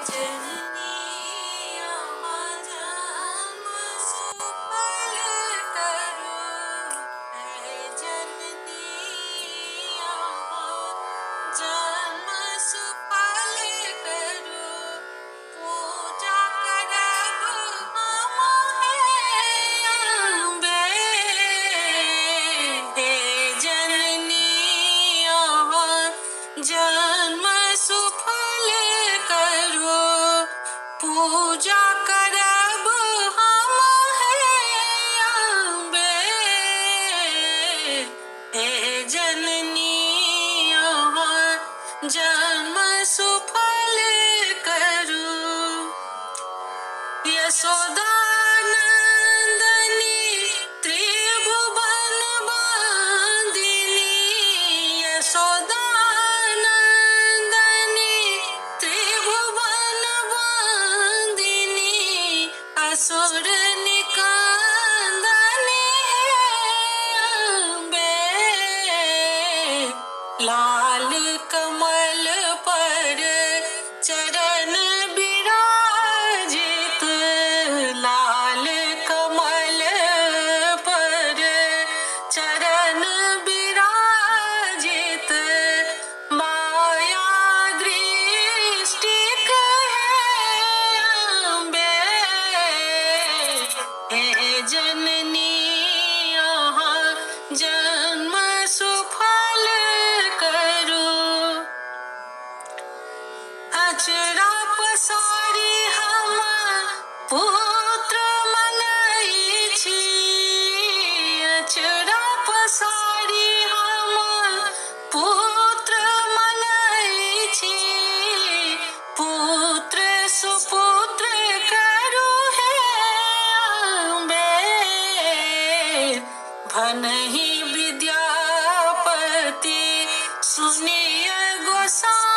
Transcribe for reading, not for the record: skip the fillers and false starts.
जननी जन्म सुफल करो, है जननी जन्म सुफल करो, पूजा करब हम है अम्बे। हे जननी जन्म सुफल करो, पूजा करब हम है अम्बे। हे जननी जन्म सुफल करो। यशोदा नंदनी त्रिभुवन वंदिनी, यशोदा नंदनी त्रिभुवन वंदिनी, असुर निकंदनी अम्बे। लाल कमल पर चरण विराजित, लाल कमल पर चरण विराजित, माया दृष्टिक है अम्बे। हे जननी जन्म सुफल करो। अचरा पसारी हम पुत्र मंगै छी, अचरा पसारी हम पुत्र मंगै छी, पुत्र सुपुत्र करू है अम्बे। भनहि विद्यापति सुनिय गोसाई,